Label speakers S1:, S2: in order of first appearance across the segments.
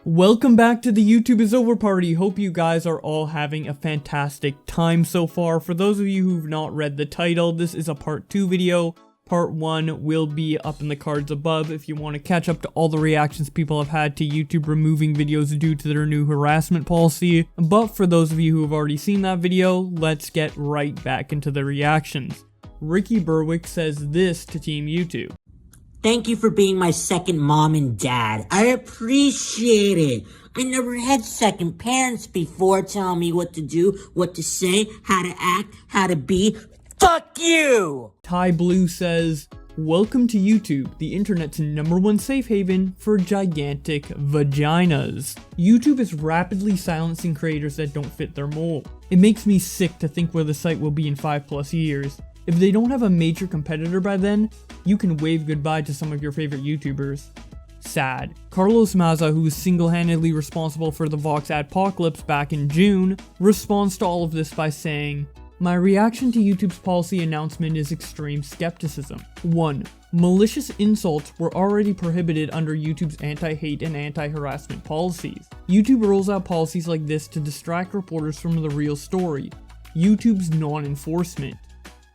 S1: Welcome back to the YouTube is Over party. Hope you guys are all having a fantastic time so far. For those of you who've not read the title, this is a part 2 video. Part 1 will be up in the cards above if you want to catch up to all the reactions people have had to YouTube removing videos due to their new harassment policy. But for those of you who have already seen that video, let's get right back into the reactions. Ricky Berwick says this to Team YouTube.
S2: Thank you for being my second mom and dad. I appreciate it. I never had second parents before telling me what to do, what to say, how to act, how to be. Fuck you!
S1: Ty Blue says, welcome to YouTube, the internet's #1 safe haven for gigantic vaginas. YouTube is rapidly silencing creators that don't fit their mold. It makes me sick to think where the site will be in 5+ years. If they don't have a major competitor by then, you can wave goodbye to some of your favorite YouTubers. Sad. Carlos Maza, who is single-handedly responsible for the Vox adpocalypse back in June, responds to all of this by saying, my reaction to YouTube's policy announcement is extreme skepticism. 1. Malicious insults were already prohibited under YouTube's anti-hate and anti-harassment policies. YouTube rolls out policies like this to distract reporters from the real story. YouTube's non-enforcement.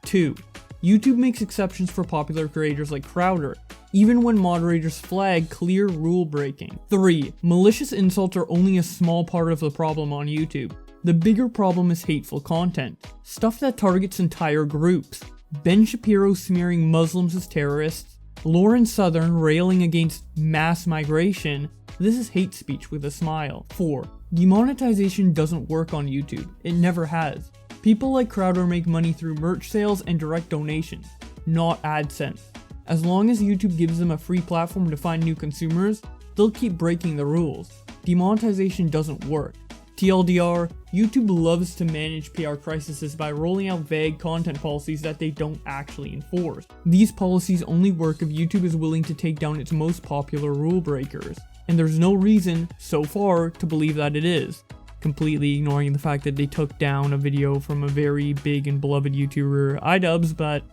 S1: 2. YouTube makes exceptions for popular creators like Crowder, even when moderators flag clear rule breaking. 3. Malicious insults are only a small part of the problem on YouTube. The bigger problem is hateful content, stuff that targets entire groups. Ben Shapiro smearing Muslims as terrorists, Lauren Southern railing against mass migration. This is hate speech with a smile. 4. Demonetization doesn't work on YouTube. It never has. People like Crowder make money through merch sales and direct donations, not AdSense. As long as YouTube gives them a free platform to find new consumers, they'll keep breaking the rules. Demonetization doesn't work. TLDR, YouTube loves to manage PR crises by rolling out vague content policies that they don't actually enforce. These policies only work if YouTube is willing to take down its most popular rule breakers, and there's no reason, so far, to believe that it is. Completely ignoring the fact that they took down a video from a very big and beloved YouTuber, iDubbbz, but,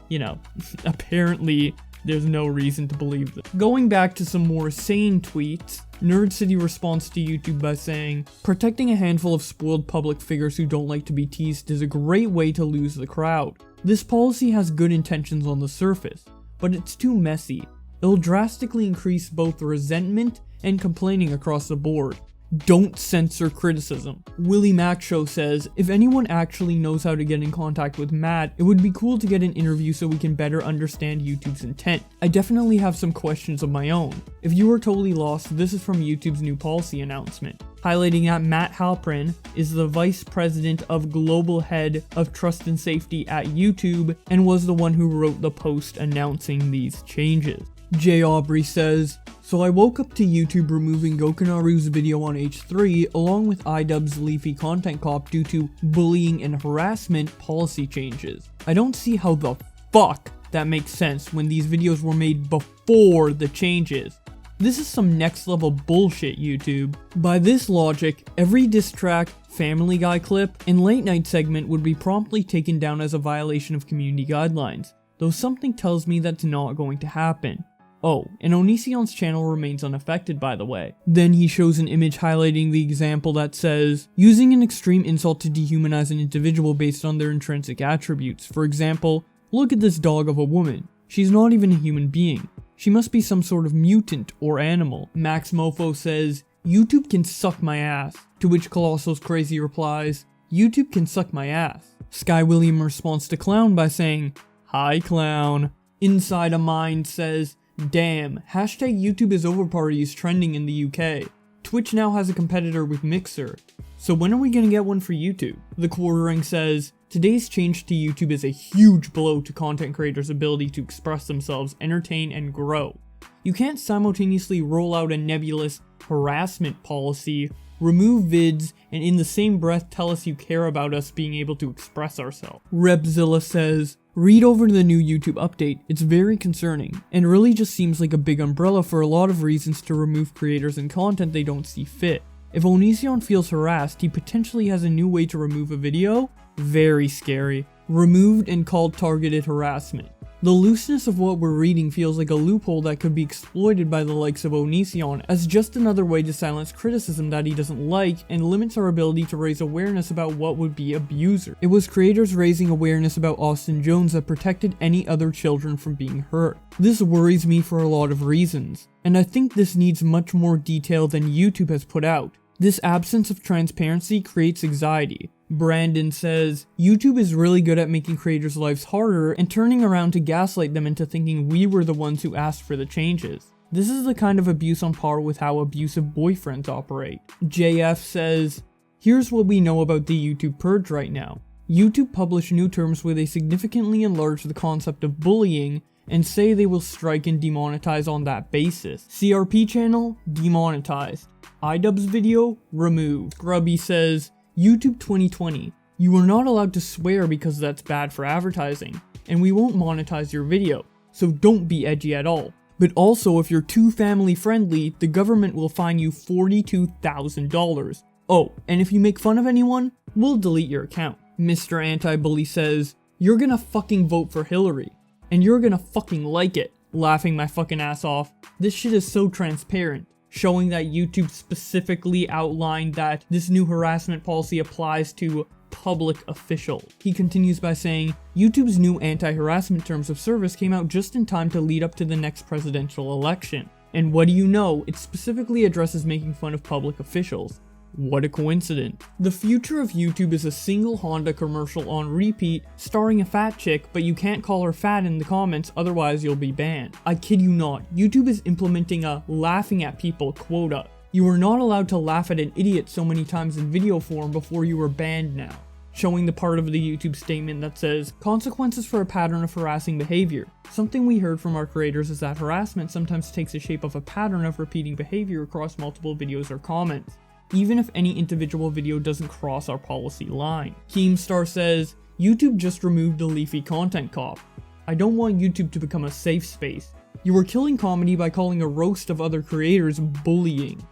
S1: you know, apparently there's no reason to believe this. Going back to some more sane tweets, Nerd City responds to YouTube by saying, protecting a handful of spoiled public figures who don't like to be teased is a great way to lose the crowd. This policy has good intentions on the surface, but it's too messy. It'll drastically increase both resentment and complaining across the board. Don't censor criticism. Willie Mac Show says, if anyone actually knows how to get in contact with Matt, it would be cool to get an interview so we can better understand YouTube's intent. I definitely have some questions of my own. If you are totally lost, this is from YouTube's new policy announcement, highlighting that Matt Halprin is the Vice President of Global Head of Trust and Safety at YouTube and was the one who wrote the post announcing these changes. Jay Aubrey says, so I woke up to YouTube removing Gokinaru's video on H3 along with iDubbbz's Leafy Content Cop due to bullying and harassment policy changes. I don't see how the fuck that makes sense when these videos were made before the changes. This is some next level bullshit, YouTube. By this logic, every diss track, Family Guy clip, and late night segment would be promptly taken down as a violation of community guidelines, though something tells me that's not going to happen. Oh, and Onision's channel remains unaffected, by the way. Then he shows an image highlighting the example that says, using an extreme insult to dehumanize an individual based on their intrinsic attributes. For example, look at this dog of a woman. She's not even a human being. She must be some sort of mutant or animal. Max Mofo says, YouTube can suck my ass. To which Colossal's Crazy replies, YouTube can suck my ass. Sky William responds to Clown by saying, hi Clown. Inside a Mind says, damn, hashtag YouTube is over party is trending in the UK. Twitch now has a competitor with Mixer. So when are we gonna get one for YouTube? The Quartering says, today's change to YouTube is a huge blow to content creators' ability to express themselves, entertain, and grow. You can't simultaneously roll out a nebulous harassment policy, remove vids, and in the same breath tell us you care about us being able to express ourselves. Rebzilla says, read over the new YouTube update, it's very concerning, and really just seems like a big umbrella for a lot of reasons to remove creators and content they don't see fit. If Onision feels harassed, he potentially has a new way to remove a video? Very scary. Removed and called targeted harassment. The looseness of what we're reading feels like a loophole that could be exploited by the likes of Onision as just another way to silence criticism that he doesn't like and limits our ability to raise awareness about what would be abuser. It was creators raising awareness about Austin Jones that protected any other children from being hurt. This worries me for a lot of reasons, and I think this needs much more detail than YouTube has put out. This absence of transparency creates anxiety. Brandon says, YouTube is really good at making creators' lives harder and turning around to gaslight them into thinking we were the ones who asked for the changes. This is the kind of abuse on par with how abusive boyfriends operate. JF says, here's what we know about the YouTube purge right now. YouTube published new terms where they significantly enlarge the concept of bullying and say they will strike and demonetize on that basis. CRP channel, demonetized. iDubbbz video, removed. Grubby says, YouTube 2020, you are not allowed to swear because that's bad for advertising, and we won't monetize your video, so don't be edgy at all. But also, if you're too family friendly, the government will fine you $42,000. Oh, and if you make fun of anyone, we'll delete your account. Mr. Anti-Bully says, you're gonna fucking vote for Hillary, and you're gonna fucking like it. Laughing my fucking ass off. This shit is so transparent, showing that YouTube specifically outlined that this new harassment policy applies to public officials. He continues by saying, YouTube's new anti-harassment terms of service came out just in time to lead up to the next presidential election. And what do you know, it specifically addresses making fun of public officials. What a coincidence. The future of YouTube is a single Honda commercial on repeat, starring a fat chick, but you can't call her fat in the comments, otherwise you'll be banned. I kid you not, YouTube is implementing a laughing at people quota. You are not allowed to laugh at an idiot so many times in video form before you are banned now. Showing the part of the YouTube statement that says, consequences for a pattern of harassing behavior. Something we heard from our creators is that harassment sometimes takes the shape of a pattern of repeating behavior across multiple videos or comments, even if any individual video doesn't cross our policy line. Keemstar says, YouTube just removed the leafy content cop. I don't want YouTube to become a safe space. You are killing comedy by calling a roast of other creators bullying.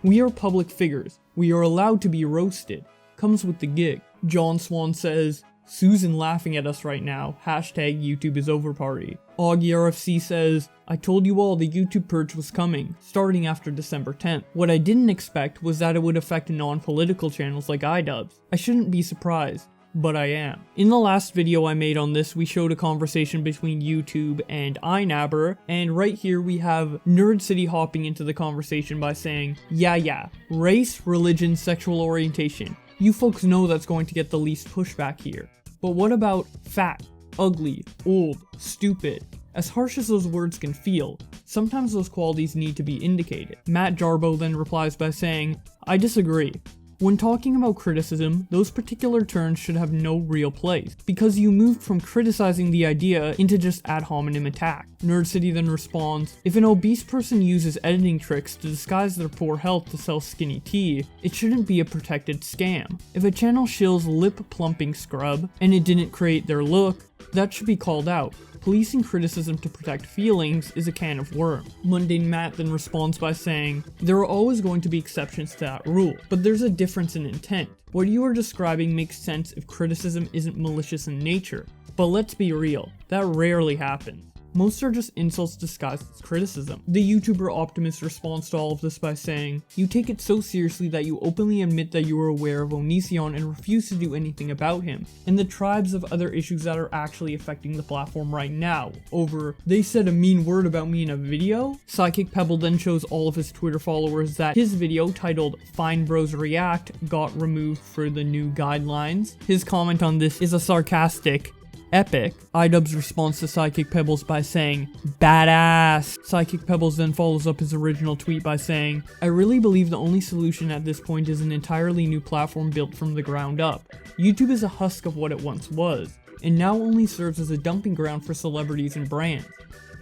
S1: We are public figures. We are allowed to be roasted. Comes with the gig. John Swan says, Susan laughing at us right now. Hashtag YouTube is over party. Augie RFC says, I told you all the YouTube purge was coming, starting after December 10th. What I didn't expect was that it would affect non-political channels like iDubbbz. I shouldn't be surprised, but I am. In the last video I made on this, we showed a conversation between YouTube and iNabber, and right here we have Nerd City hopping into the conversation by saying, yeah, race, religion, sexual orientation. You folks know that's going to get the least pushback here. But what about fat, ugly, old, stupid? As harsh as those words can feel, sometimes those qualities need to be indicated. Matt Jarbo then replies by saying, I disagree. When talking about criticism, those particular terms should have no real place, because you moved from criticizing the idea into just ad hominem attack. Nerd City then responds, if an obese person uses editing tricks to disguise their poor health to sell skinny tea, it shouldn't be a protected scam. If a channel shills lip plumping scrub, and it didn't create their look, that should be called out. Policing criticism to protect feelings is a can of worms. Mundane Matt then responds by saying, there are always going to be exceptions to that rule, but there's a difference in intent. What you are describing makes sense if criticism isn't malicious in nature, but let's be real, that rarely happens. Most are just insults disguised as criticism. The YouTuber Optimus responds to all of this by saying, you take it so seriously that you openly admit that you are aware of Onision and refuse to do anything about him, and the tribes of other issues that are actually affecting the platform right now, over, they said a mean word about me in a video? Psychic Pebble then shows all of his Twitter followers that his video titled Fine Bros React got removed for the new guidelines. His comment on this is a sarcastic, epic. iDubbbz responds to Psychic Pebbles by saying, badass. Psychic Pebbles then follows up his original tweet by saying, I really believe the only solution at this point is an entirely new platform built from the ground up. YouTube is a husk of what it once was, and now only serves as a dumping ground for celebrities and brands.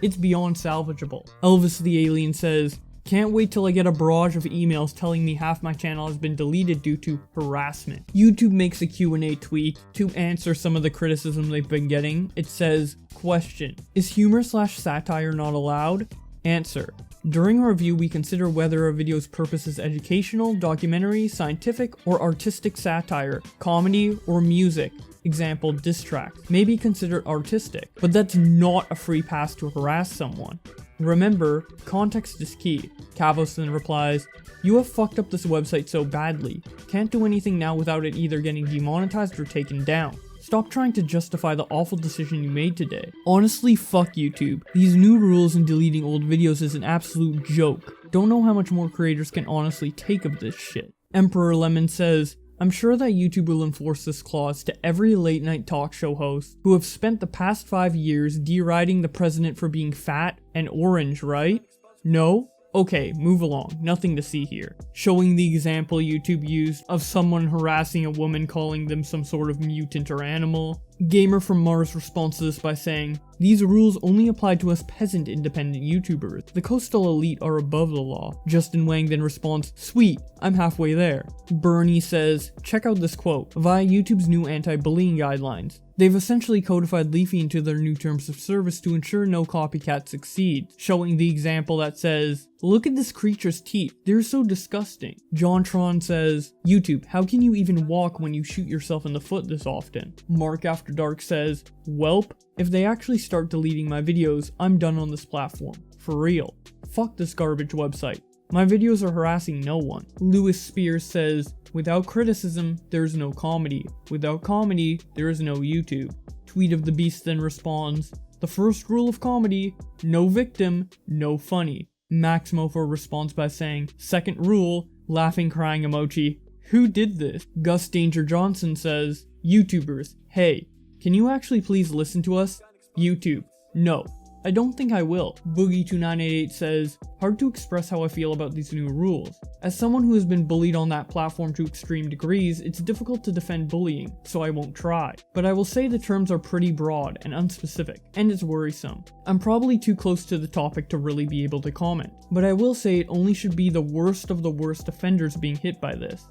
S1: It's beyond salvageable. Elvis the Alien says, can't wait till I get a barrage of emails telling me half my channel has been deleted due to harassment. YouTube makes a Q&A tweet to answer some of the criticism they've been getting. It says, question, is humor/satire not allowed? Answer, during a review we consider whether a video's purpose is educational, documentary, scientific, or artistic satire, comedy, or music. example diss tracks, may be considered artistic, but that's not a free pass to harass someone. Remember, context is key. Kavos then replies, "You have fucked up this website so badly. Can't do anything now without it either getting demonetized or taken down. Stop trying to justify the awful decision you made today. Honestly, fuck YouTube. These new rules and deleting old videos is an absolute joke. Don't know how much more creators can honestly take of this shit." Emperor Lemon says, "I'm sure that YouTube will enforce this clause to every late night talk show host who have spent the past 5 years deriding the president for being fat and orange, right? No? Okay, move along, nothing to see here." Showing the example YouTube used of someone harassing a woman calling them some sort of mutant or animal. Gamer from Mars responds to this by saying, "These rules only apply to us peasant independent YouTubers. The coastal elite are above the law." Justin Wang then responds, "Sweet, I'm halfway there." Bernie says, "Check out this quote, via YouTube's new anti-bullying guidelines. They've essentially codified Leafy into their new terms of service to ensure no copycat succeeds," showing the example that says, "Look at this creature's teeth, they're so disgusting." John Tron says, "YouTube, how can you even walk when you shoot yourself in the foot this often?" Mark After Dark says, "Welp, if they actually start deleting my videos, I'm done on this platform. For real. Fuck this garbage website. My videos are harassing no one." Lewis Spears says, "Without criticism, there's no comedy. Without comedy, there is no YouTube." Tweet of the Beast then responds, "The first rule of comedy, no victim, no funny." Max Mofo responds by saying, "Second rule, laughing crying emoji. Who did this?" Gus Danger Johnson says, "YouTubers, hey, can you actually please listen to us? YouTube, no. I don't think I will." Boogie2988 says, "Hard to express how I feel about these new rules. As someone who has been bullied on that platform to extreme degrees, it's difficult to defend bullying, so I won't try. But I will say the terms are pretty broad and unspecific, and it's worrisome. I'm probably too close to the topic to really be able to comment, but I will say it only should be the worst of the worst offenders being hit by this.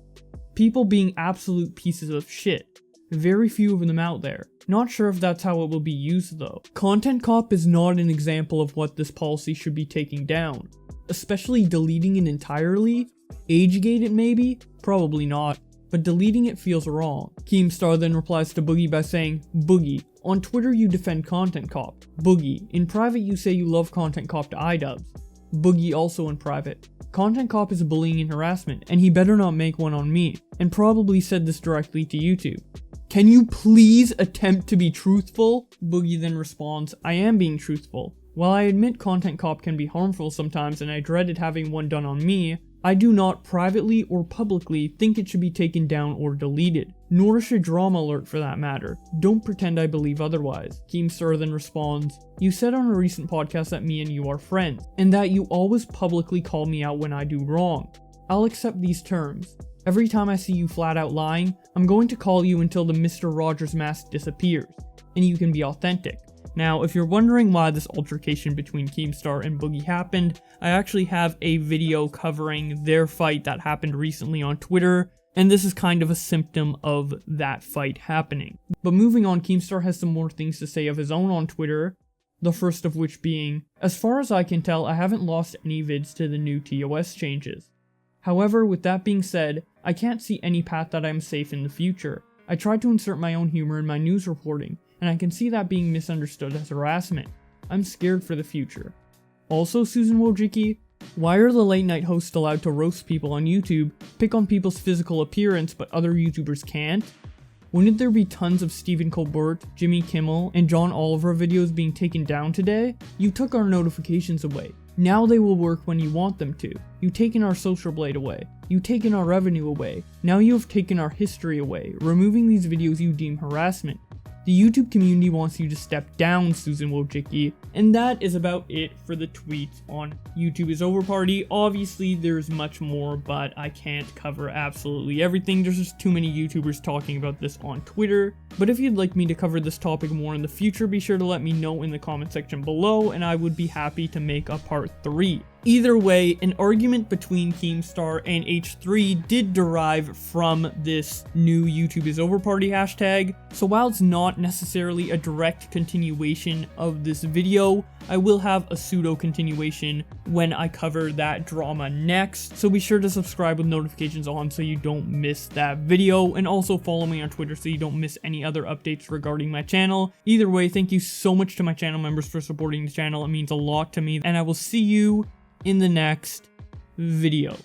S1: People being absolute pieces of shit. Very few of them out there. Not sure if that's how it will be used though. Content Cop is not an example of what this policy should be taking down. Especially deleting it entirely? Age-gate it maybe? Probably not. But deleting it feels wrong." Keemstar then replies to Boogie by saying, "Boogie, on Twitter you defend Content Cop. Boogie, in private you say you love Content Cop to iDubbbz. Boogie also in private. Content Cop is bullying and harassment, and he better not make one on me." And probably said this directly to YouTube. "Can you please attempt to be truthful?" Boogie then responds, "I am being truthful. While I admit Content Cop can be harmful sometimes and I dreaded having one done on me, I do not privately or publicly think it should be taken down or deleted. Nor should Drama Alert for that matter. Don't pretend I believe otherwise." Keemstar then responds, "You said on a recent podcast that me and you are friends, and that you always publicly call me out when I do wrong. I'll accept these terms. Every time I see you flat out lying, I'm going to call you until the Mr. Rogers mask disappears, and you can be authentic." Now, if you're wondering why this altercation between Keemstar and Boogie happened, I actually have a video covering their fight that happened recently on Twitter, and this is kind of a symptom of that fight happening. But moving on, Keemstar has some more things to say of his own on Twitter, the first of which being, "As far as I can tell, I haven't lost any vids to the new TOS changes. However, with that being said, I can't see any path that I'm safe in the future. I tried to insert my own humor in my news reporting, and I can see that being misunderstood as harassment. I'm scared for the future. Also, Susan Wojcicki, why are the late night hosts allowed to roast people on YouTube, pick on people's physical appearance, but other YouTubers can't? Wouldn't there be tons of Stephen Colbert, Jimmy Kimmel, and John Oliver videos being taken down today? You took our notifications away. Now they will work when you want them to. You've taken our social blade away. You've taken our revenue away. Now you have taken our history away. Removing these videos you deem harassment. The YouTube community wants you to step down, Susan Wojcicki." And that is about it for the tweets on YouTube is Over Party. Obviously, there's much more, but I can't cover absolutely everything. There's just too many YouTubers talking about this on Twitter. But if you'd like me to cover this topic more in the future, be sure to let me know in the comment section below, and I would be happy to make a part 3. Either way, an argument between Keemstar and H3 did derive from this new YouTube is over party hashtag, so while it's not necessarily a direct continuation of this video, I will have a pseudo continuation when I cover that drama next, so be sure to subscribe with notifications on so you don't miss that video, and also follow me on Twitter so you don't miss any other updates regarding my channel. Either way, thank you so much to my channel members for supporting the channel, it means a lot to me, and I will see you in the next video.